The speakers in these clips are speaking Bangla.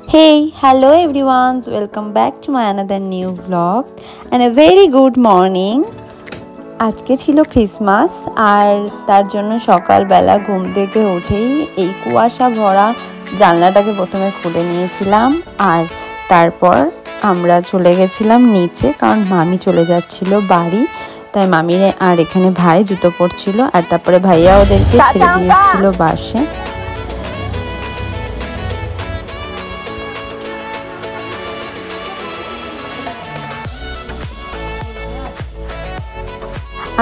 Hey, hello everyone, welcome back to my another new vlog and a very good morning. আজকে ছিল ক্রিসমাস আর তার জন্য সকালবেলা ঘুম থেকে উঠেই এই কুয়াশা ভরা জানলাটাকে প্রথমে খুলে নিয়েছিলাম আর তারপর আমরা চলে গেছিলাম নিচে, কারণ মামি চলে যাচ্ছিল বাড়ি। তাই মামির আর এখানে ভাই জুতো পরছিল আর তারপরে ভাইয়া ওদেরকে ছেড়ে দিয়েছিল বাসে।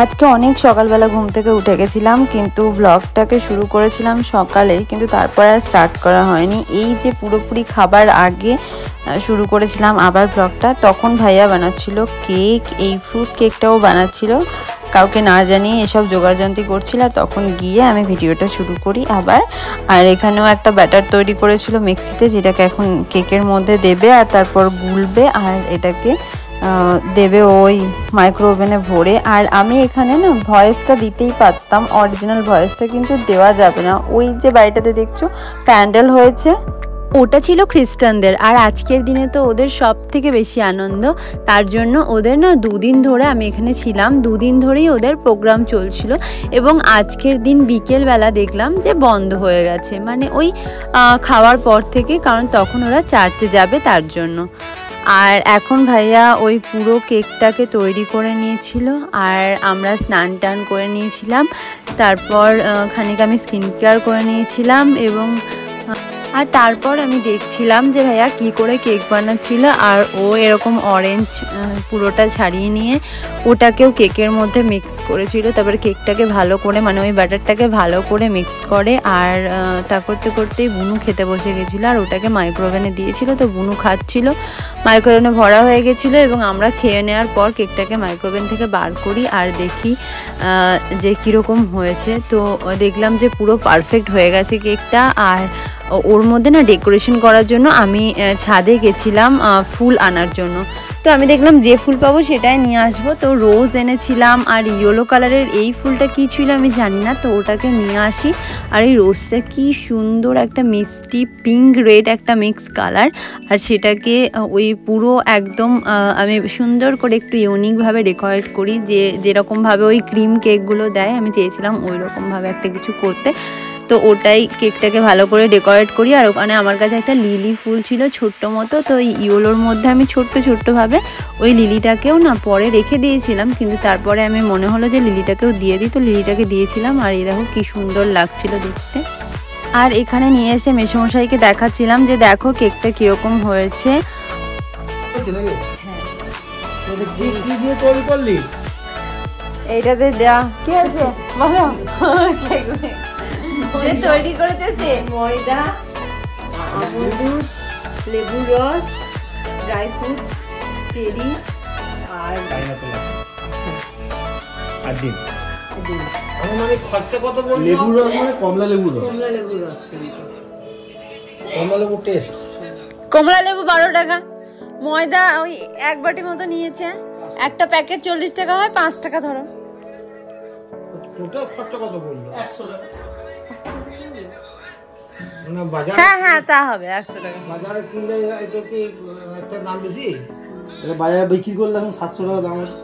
আজকে অনেক সকালবেলা ঘুম থেকে উঠে গেছিলাম, কিন্তু ব্লগটাকে শুরু করেছিলাম সকালে, কিন্তু তারপর আর স্টার্ট করা হয়নি। এই যে পুরোপুরি খাবার আগে শুরু করেছিলাম আবার ব্লগটা, তখন ভাইয়া বানাচ্ছিল কেক, এই ফ্রুট কেকটাও বানাচ্ছিল, কাউকে না জানিয়ে এসব জোগাড়যন্ত্রী করছিল। আর তখন গিয়ে আমি ভিডিওটা শুরু করি আবার। আর এখানেও একটা ব্যাটার তৈরি করেছিল মিক্সিতে, যেটাকে এখন কেকের মধ্যে দেবে আর তারপর গুলবে আর এটাকে দেবে ওই মাইক্রো ওভেনে ভরে। আর আমি এখানে না ভয়েসটা দিতেই পারতাম, অরিজিনাল ভয়েসটা কিন্তু দেওয়া যাবে না। ওই যে বাড়িটাতে দেখছো প্যান্ডেল হয়েছে, ওটা ছিল খ্রিস্টানদের, আর আজকের দিনে তো ওদের সব থেকে বেশি আনন্দ। তার জন্য ওদের না দুদিন ধরে আমি এখানে ছিলাম, দুদিন ধরেই ওদের প্রোগ্রাম চলছিল। এবং আজকের দিন বিকেলবেলা দেখলাম যে বন্ধ হয়ে গেছে, মানে ওই খাওয়ার পর থেকে, কারণ তখন ওরা চার্চে যাবে তার জন্য। আর এখন ভাইয়া ওই পুরো কেকটাকে তৈরি করে নিয়েছিল আর আমরা স্নান টান করে নিয়েছিলাম। তারপর খানিক আমি স্কিন কেয়ার করে নিয়েছিলাম এবং আর তারপর আমি দেখছিলাম যে ভাইয়া কি করে কেক বানাচ্ছিল। আর ও এরকম অরেঞ্জ পুরোটা ছাড়িয়ে নিয়ে ওটাকেও কেকের মধ্যে মিক্স করেছিল। তারপরে কেকটাকে ভালো করে, মানে ওই ব্যাটারটাকে ভালো করে মিক্স করে। আর তা করতে করতেই বুনু খেতে বসে গেছিলো আর ওটাকে মাইক্রোওভেনে দিয়েছিল, তো বুনু খাচ্ছিল। মাইক্রোওভেনে ভরা হয়ে গেছিলো এবং আমরা খেয়ে নেওয়ার পর কেকটাকে মাইক্রোওভেন থেকে বার করি আর দেখি যে কীরকম হয়েছে। তো দেখলাম যে পুরো পারফেক্ট হয়ে গেছে কেকটা। আর ওর মধ্যে না ডেকোরেশন করার জন্য আমি ছাদে গেছিলাম ফুল আনার জন্য। তো আমি দেখলাম যে ফুল পাবো সেটাই নিয়ে আসবো। তো রোজ এনেছিলাম আর ইয়েলো কালারের এই ফুলটা কী ছিল আমি জানি না, তো ওটাকে নিয়ে আসি। আর এই রোজটা কি সুন্দর একটা মিষ্টি পিঙ্ক রেড একটা মিক্স কালার, আর সেটাকে ওই পুরো একদম আমি সুন্দর করে একটু ইউনিকভাবে ডেকোরেট করি, যেরকমভাবে ওই ক্রিম কেকগুলো দেয়, আমি চেয়েছিলাম ওই রকমভাবে একটা কিছু করতে। তো ওটাই কেকটাকে ভালো করে ডেকোরেট করি। আর ওখানে আমার কাছে একটা লিলি ফুল ছিল ছোট্ট মতো, তো ওই ইয়েলোর মধ্যে আমি ছোট্টভাবে ওই লিলিটাকেও না পরে রেখে দিয়েছিলাম, কিন্তু তারপরে আমি মনে হলো যে লিলিটাকেও দিয়ে দিই, তো লিলিটাকে দিয়েছিলাম। আর এই দেখো কি সুন্দর লাগছিল দেখতে। আর এখানে নিয়ে এসে মেসোমশাইকে দেখাচ্ছিলাম যে দেখো কেকটা কীরকম হয়েছে। এইটাতে দেয়া কি আছে বলো? তৈরি করেছে ময়দা, আমুল দুধ, লেবুর রস, ড্রাই ফ্রুট, চেরি আর ডিম। মানে খরচা কত বললি? লেবুর রস মানে কমলা লেবুর রস। কমলা লেবু টেস্ট। কমলা লেবু 12 টাকা, ময়দা ওই 1 বাটি মতো নিয়েছে, একটা প্যাকেট 40 টাকা হয়, 5 টাকা ধরো। টোটাল খরচা কত বললো? 100 টাকা। মানে বাজার, হ্যাঁ তা হবে 100 টাকা। বাজারে কিনলে এটা কি একটা দাম বেশি? এটা বাজারে বিক্রি করলে এখন 700 টাকা দাম আছে,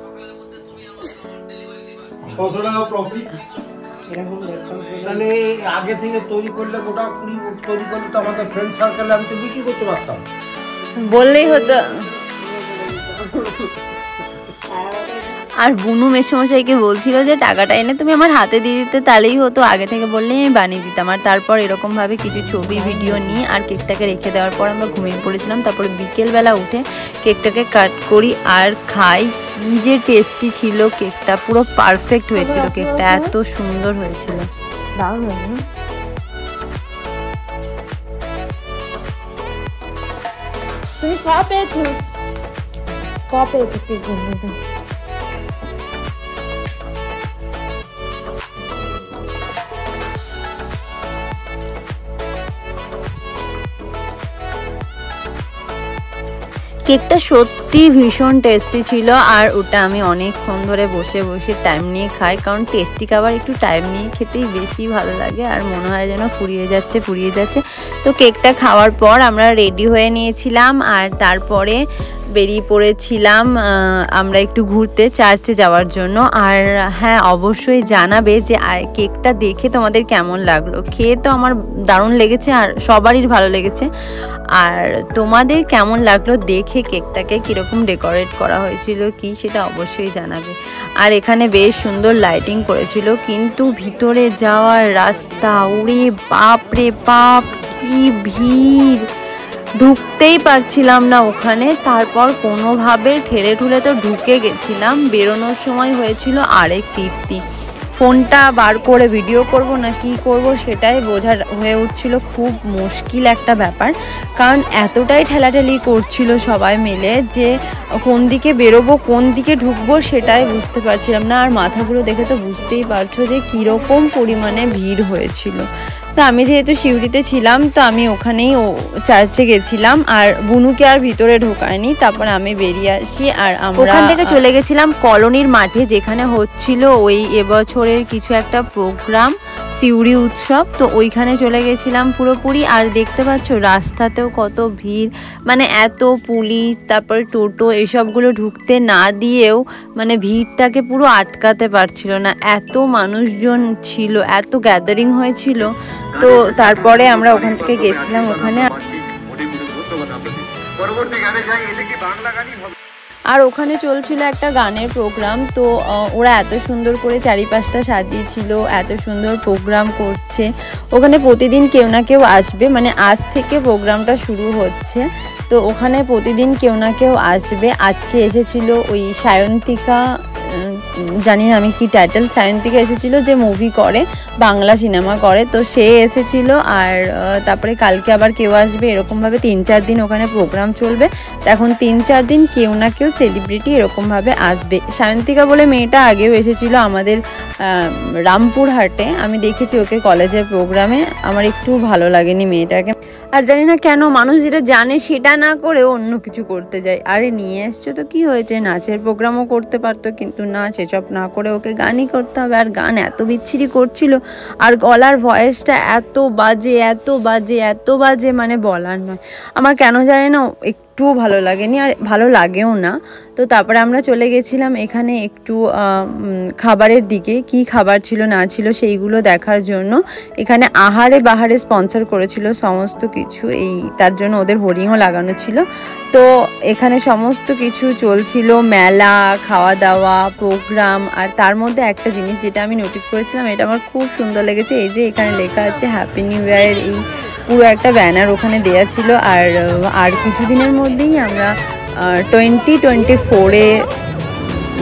600 টাকা প্রফিট। তাহলে আগে থেকে তৈরি করলে গোটা 20 তৈরি করলে তো আমাদের ফ্রেন্ড সার্কেলে আমি তো বিক্রি করতে পারতাম, বললেই হতো। আর বুনু মেসোমশাইকে বলছিল যে টাকাটা এনে তুমি আমার হাতে দিয়ে দিতে, তাহলেই হতো, আগে থেকে বললেই আমি বানিয়ে দিতাম। আর তারপর এরকমভাবে কিছু ছবি ভিডিও নিয়ে আর কেকটাকে রেখে দেওয়ার পর আমরা ঘুমিয়ে পড়েছিলাম। তারপরে বিকেলবেলা উঠে কেকটাকে কাট করি আর খাই। কি যে টেস্টি ছিল কেকটা, পুরো পারফেক্ট হয়েছিল কেকটা, এত সুন্দর হয়েছিল। দারুণ হয়েছে। তুমি পেয়েছো কেক বানাতে? কেকটা সত্যি ভীষণ টেস্টি ছিল, আর ওটা আমি অনেকক্ষণ ধরে বসে বসে টাইম নিয়ে খাই, কারণ টেস্টি খাবার একটু টাইম নিয়ে খেতেই বেশি ভালো লাগে, আর মনে হয় যেন ফুরিয়ে যাচ্ছে। তো কেকটা খাওয়ার পর আমরা রেডি হয়ে নিয়েছিলাম, আর তারপরে বেরিয়ে পড়েছিলাম আমরা একটু ঘুরতে চার্চে যাওয়ার জন্য। আর হ্যাঁ, অবশ্যই জানাবে যে কেকটা দেখে তোমাদের কেমন লাগলো। খেয়ে তো আমার দারুণ লেগেছে, আর সবারই ভালো লেগেছে। আর তোমাদের কেমন লাগলো দেখে কেকটাকে, কীরকম ডেকোরেট করা হয়েছিল কি, সেটা অবশ্যই জানাবে। আর এখানে বেশ সুন্দর লাইটিং করেছিল, কিন্তু ভিতরে যাওয়ার রাস্তা, ওরে বাপ রে বাপ, কি ভিড়, ঢুকতেই পারছিলাম না ওখানে। তারপর কোনোভাবে ঠেলে ঠুলে তো ঢুকে গেছিলাম। বেরোনোর সময় হয়েছিল আরেক কীর্তি, ফোনটা বার করে ভিডিও করব না কি করব সেটাই বোঝা হয়ে উঠছিল, খুব মুশকিল একটা ব্যাপার। কারণ এতটাই ঠেলাঠেলি করছিল সবাই মিলে যে কোন দিকে বেরোবো কোন দিকে ঢুকবো সেটাই বুঝতে পারছিলাম না। আর মাথাগুলো দেখে তো বুঝতেই পারছো যে কীরকম পরিমাণে ভিড় হয়েছিল। তো আমি যেহেতু সিউড়িতে ছিলাম, তো আমি ওখানেই চার্চে গেছিলাম, আর বুনুকে আর ভিতরে ঢোকায়নি। তারপর আমি বেরিয়ে আসি, আর আমরা ওখান থেকে চলে গেছিলাম কলোনির মাঠে, যেখানে হচ্ছিল ওই এবছরের কিছু একটা প্রোগ্রাম, সিউড়ি উৎসব। তো ওইখানে চলে গেছিলাম পুরোপুরি। আর দেখতে পাচ্ছ রাস্তাতেও কত ভিড়, মানে এত পুলিশ, তারপর টোটো এসবগুলো ঢুকতে না দিয়েও মানে ভিড়টাকে পুরো আটকাতে পারছিল না, এত মানুষজন ছিল, এত গ্যাদারিং হয়েছিল। তো তারপরে আমরা ওখান থেকে গেছিলাম ওখানে, আর ওখানে চলছিল একটা গানের প্রোগ্রাম। তো ওরা এত সুন্দর করে চারিপাশটা সাজিয়েছিল, এত সুন্দর প্রোগ্রাম করছে। ওখানে প্রতিদিন কেউ না কেউ আসবে, মানে আজ থেকে প্রোগ্রামটা শুরু হচ্ছে। তো ওখানে প্রতিদিন কেউ না কেউ আসবে। আজকে এসেছিল ওই সায়ন্তিকা, জানি না আমি কি টাইটেল, সায়ন্তিকা এসেছিল যে মুভি করে, বাংলা সিনেমা করে, তো সে এসেছিল। আর তারপরে কালকে আবার কেউ আসবে, এরকমভাবে 3-4 দিন ওখানে প্রোগ্রাম চলবে। তো এখন 3-4 দিন কেউ না কেউ সেলিব্রিটি এরকমভাবে আসবে। সায়ন্তিকা বলে মেয়েটা আগেও এসেছিল আমাদের রামপুরহাটে, আমি দেখেছি ওকে কলেজের প্রোগ্রামে, আমার একটু ভালো লাগেনি মেয়েটাকে। আর জানি না কেন মানুষ যেটা জানে সেটা না করে অন্য কিছু করতে যায়। আরে নিয়ে এসছো তো কি হয়েছে, নাচের প্রোগ্রামও করতে পারতো, কিন্তু না, সেসব না করে ওকে গানই করতে হবে। আর গান এত বিচ্ছিরি করছিল, আর গলার ভয়েসটা এত বাজে, মানে বলার নয়। আমার কেন জানি না একটুও ভালো লাগেনি, আর ভালো লাগেও না। তো তারপরে আমরা চলে গেছিলাম এখানে একটু খাবারের দিকে, কি খাবার ছিল না ছিল সেইগুলো দেখার জন্য। এখানে আহারে বাহারে স্পন্সর করেছিল সমস্ত কিছু, এই তার জন্য ওদের হোর্ডিংও লাগানো ছিল। তো এখানে সমস্ত কিছু চলছিল, মেলা, খাওয়া দাওয়া, প্রোগ্রাম। আর তার মধ্যে একটা জিনিস যেটা আমি নোটিস করেছিলাম, এটা আমার খুব সুন্দর লেগেছে, এই যে এখানে লেখা আছে হ্যাপি নিউ ইয়ারের এই পুরো একটা ব্যানার ওখানে দেয়া ছিল। আর কিছুদিনের মধ্যেই আমরা 2024-এ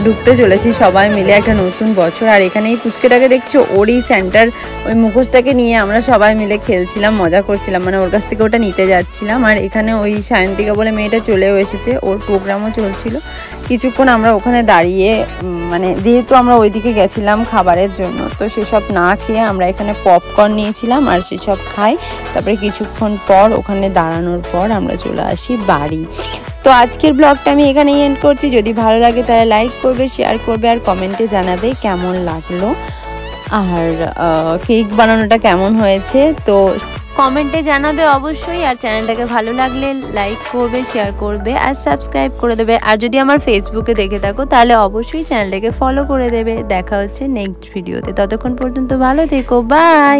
ঢুকতে চলেছি সবাই মিলে, একটা নতুন বছর। আর এখানে এই পুচকেটাকে দেখছো, ওরই সেন্টার, ওই মুখোশটাকে নিয়ে আমরা সবাই মিলে খেলছিলাম, মজা করছিলাম, মানে ওর কাছ থেকে ওটা নিতে যাচ্ছিলাম। আর এখানে ওই সায়ন্তিকা বলে মেয়েটা চলেও এসেছে, ওর প্রোগ্রামও চলছিল। কিছুক্ষণ আমরা ওখানে দাঁড়িয়ে, মানে যেহেতু আমরা ওইদিকে গেছিলাম খাবারের জন্য, তো সেসব না খেয়ে আমরা এখানে পপকর্ন নিয়েছিলাম, আর সেসব খাই। তারপরে কিছুক্ষণ পর ওখানে দাঁড়ানোর পর আমরা চলে আসি বাড়ি। তো আজকের ব্লগটা আমি এখানেই এন্ড করছি। যদি ভালো লাগে তাহলে লাইক করবে, শেয়ার করবে, আর কমেন্টে জানাবে কেমন লাগলো, আর কেক বানানোটা কেমন হয়েছে তো কমেন্টে জানাবে অবশ্যই। আর চ্যানেলটাকে ভালো লাগলে লাইক করবে, শেয়ার করবে, আর সাবস্ক্রাইব করে দেবে। আর যদি আমার ফেসবুকে দেখে থাকো তাহলে অবশ্যই চ্যানেলটাকে ফলো করে দেবে। দেখা হচ্ছে নেক্সট ভিডিওতে, ততক্ষণ পর্যন্ত ভালো থেকো, বাই।